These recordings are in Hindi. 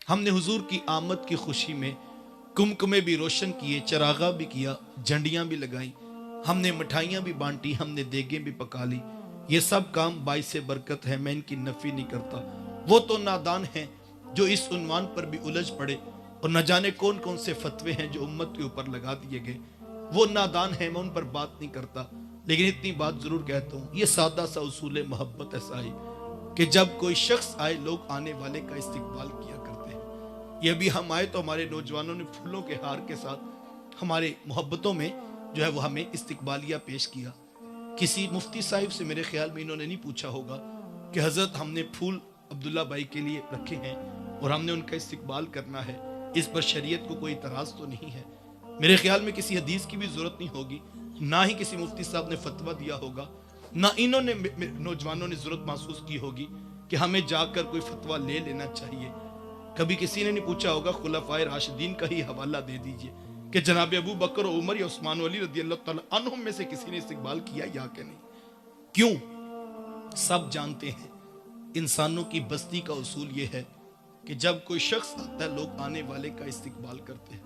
हमने हुजूर की आमद की खुशी में कुमकुमे भी रोशन किए, चरागा भी किया, झंडियां भी लगाई, हमने मिठाइयां भी बांटी, हमने देगें भी पका ली। ये सब काम बाइस बरकत है, मैं इनकी नफी नहीं करता। वो तो नादान हैं जो इस उन्वान पर भी उलझ पड़े और न जाने कौन कौन से फतवे हैं जो उम्मत के ऊपर लगा दिए गए। वो नादान है, मैं उन पर बात नहीं करता, लेकिन इतनी बात जरूर कहता हूं, ये सादा सा उसूल मोहब्बत है साहिब कि जब कोई शख्स आए लोग आने वाले का इस्तिकबाल किया करते हैं। ये भी हम आए तो हमारे नौजवानों ने फूलों के हार के साथ हमारे मोहब्बतों में जो है वो हमें इस्तिकबालिया पेश किया। किसी मुफ्ती साहिब से मेरे ख्याल में इन्होंने नहीं पूछा होगा कि हजरत हमने फूल अब्दुल्ला भाई के लिए रखे हैं और हमने उनका इस्तिकबाल करना है, इस पर शरीयत को कोई इतराज तो नहीं है। मेरे ख्याल में किसी हदीस की भी जरूरत नहीं होगी, ना ही किसी मुफ्ती साहब ने फतवा दिया होगा, ना इन्होंने नौजवानों ने जरूरत महसूस की होगी कि हमें जाकर कोई फतवा ले लेना चाहिए। कभी किसी ने नहीं पूछा होगा खुलफाए राशिदीन का ही हवाला दे दीजिए कि जनाब अबू बकर और उमर या उस्मान अली रज़ी अल्लाह तआला अन्हुम में से किसी ने इस्तिकबाल किया या कि नहीं। क्यों? सब जानते हैं इंसानों की बस्ती का उसूल यह है कि जब कोई शख्स आता है लोग आने वाले का इस्तिकबाल करते हैं।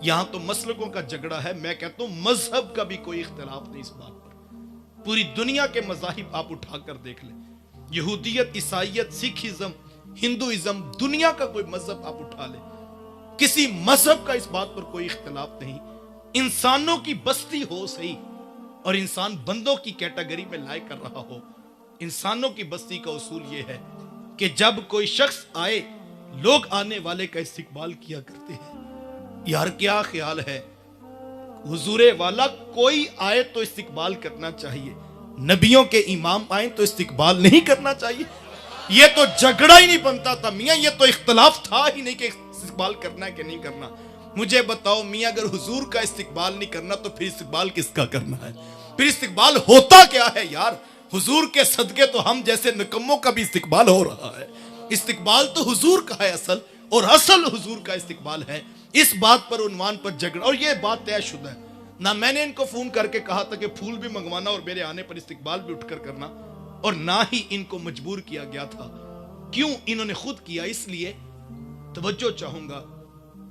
यहां तो मसलकों का झगड़ा है, मैं कहता हूं मजहब का भी कोई इख्तिलाफ नहीं इस बात पर। पूरी दुनिया के मजाहिब आप उठाकर देख लें, यहूदियत, ईसाइयत, सिखिज्म, हिंदुइज्म, दुनिया का कोई मजहब आप उठा ले, किसी मजहब का इस बात पर कोई इख्तिलाफ नहीं। इंसानों की बस्ती हो सही और इंसान बंदों की कैटेगरी में लाए कर रहा हो, इंसानों की बस्ती का उसूल यह है कि जब कोई शख्स आए लोग आने वाले का इस्तिकबाल किया करते हैं। यार क्या ख्याल है, हुजूरे वाला कोई आए तो इस्तिकबाल करना चाहिए, नबियों के इमाम आए तो इस्तिकबाल नहीं करना चाहिए? ये तो झगड़ा ही नहीं बनता था मियां, ये तो इख्तिलाफ था ही नहीं कि इस्तिकबाल करना है कि नहीं करना। मुझे बताओ मियां, अगर हुजूर का इस्तिकबाल नहीं करना तो फिर इस्तिकबाल किसका करना है? फिर इस्तिकबाल होता क्या है यार? हुजूर के सदके तो हम जैसे निकम्मों का भी इस्तिकबाल हो रहा है। इस्तिकबाल तो हुजूर का है असल, और असल हुजूर का इस्तिकबाल है। इस बात पर उन्वान पर झगड़ा, और ये बात तयशुदा है ना, मैंने इनको फोन करके कहा था कि फूल भी मंगवाना और मेरे आने पर इस्तिकबाल भी उठकर करना, और ना ही इनको मजबूर किया गया था। क्यों? इन्होंने खुद किया। इसलिए तवज्जो चाहूंगा,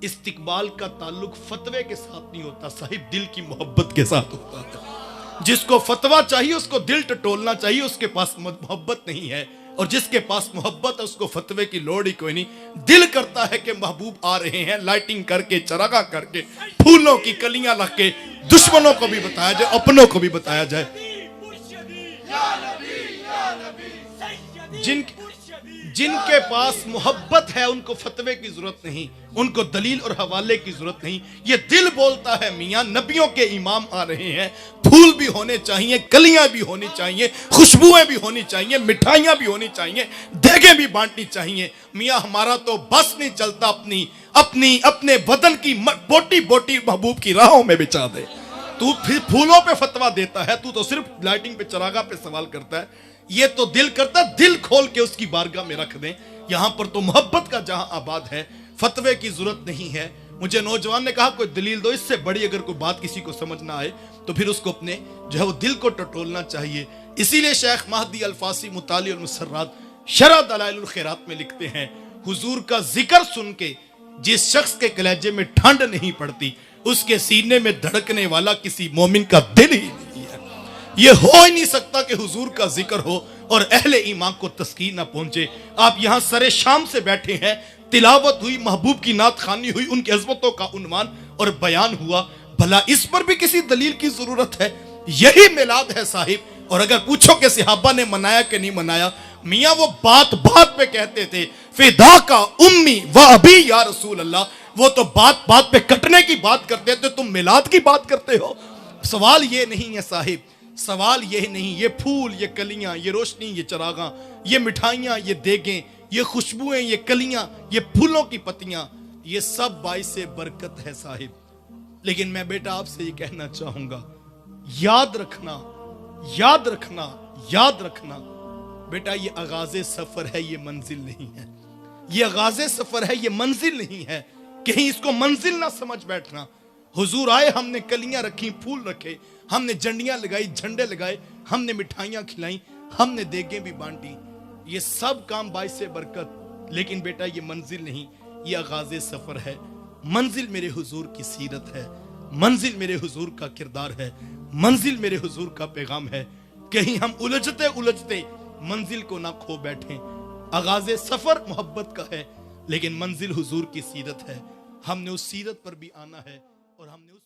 इस्तिकबाल का ताल्लुक फतवे के साथ नहीं होता साहिब, दिल की मोहब्बत के साथ होता है। जिसको फतवा चाहिए उसको दिल टटोलना चाहिए, उसके पास मोहब्बत नहीं है, और जिसके पास मोहब्बत है उसको फतवे की लोड़ ही कोई नहीं। दिल करता है कि महबूब आ रहे हैं, लाइटिंग करके, चरागा करके, फूलों की कलियां रख के दुश्मनों को भी बताया जाए, अपनों को भी बताया जाए। जिनके पास मोहब्बत है उनको फतवे की जरूरत नहीं, उनको दलील और हवाले की जरूरत नहीं। ये दिल बोलता है मियां नबियों के इमाम आ रहे हैं, फूल भी होने चाहिए, कलियां भी होनी चाहिए, खुशबुएं भी होनी चाहिए, मिठाइयां भी होनी चाहिए, देगें भी बांटनी चाहिए। मियां हमारा तो बस नहीं चलता, अपने बदन की बोटी बोटी महबूब की राहों में बिछा दे। तू फिर फूलों पे फतवा देता है, तू तो सिर्फ लाइटिंग पे, चरागा पे सवाल करता है। ये तो दिल करता, दिल खोल के उसकी बारगाह में रख दें। यहां पर तो मोहब्बत का जहां आबाद है, फतवे की जरूरत नहीं है। मुझे नौजवान ने कहा कोई दलील दो, इससे बड़ी अगर कोई बात किसी को समझ ना आए तो फिर उसको अपने जो है वो दिल को टटोलना चाहिए। इसीलिए शेख महदी अल्फासी मुताली और मुसर्रात शरह दलाइलुल खैरात में लिखते हैं, हुजूर का जिक्र सुन के जिस शख्स के कलेजे में ठंड नहीं पड़ती, उसके सीने में धड़कने वाला किसी मोमिन का दिल ही नहीं है। ये हो ही नहीं सकता कि हुजूर का जिक्र हो और अहले ईमान को तस्कीन ना पहुंचे। आप यहां सरे शाम से बैठे हैं, तिलावत हुई, महबूब की नात खानी हुई, उनकी अज़मतों का उन्वान और बयान हुआ, भला इस पर भी किसी दलील की जरूरत है? यही मिलाद है साहिब। और अगर पूछो कि सहाबा ने मनाया कि नहीं मनाया, मियां वो बात बात पे कहते थे, फिदा का उम्मी व अबी या रसूल अल्लाह, वो तो बात बात पे कटने की बात करते थे, तुम मिलाद की बात करते हो। सवाल ये नहीं है साहिब, सवाल ये नहीं, ये फूल, ये कलियां, ये रोशनी, ये चरागा, ये मिठाइयां, ये देगें, ये खुशबुएं, ये कलियां, ये फूलों की पत्तियां, ये सब बाइस बरकत है साहिब। लेकिन मैं बेटा आपसे ये कहना चाहूंगा, याद रखना, याद रखना, याद रखना बेटा, ये आगाज़े सफर है, ये मंजिल नहीं है। ये आगाज़े सफर है, ये मंजिल नहीं है। कहीं इसको मंजिल ना समझ बैठना। हुजूर आए, हमने कलियां रखी, फूल रखे, हमने झंडियां लगाई, झंडे लगाए, हमने मिठाइयां खिलाई, हमने देगें भी बांटी, ये सब काम बाइस बरकत। लेकिन बेटा ये मंजिल नहीं, ये आगाज सफर है, मंजिल मेरे हुजूर की सीरत है, मंजिल मेरे हुजूर का किरदार है, मंजिल मेरे हुजूर का पैगाम है। कहीं हम उलझते उलझते मंजिल को ना खो बैठे। आगाज सफर मोहब्बत का है, लेकिन मंजिल हुजूर की सीरत है। हमने उस सीरत पर भी आना है और हमने उस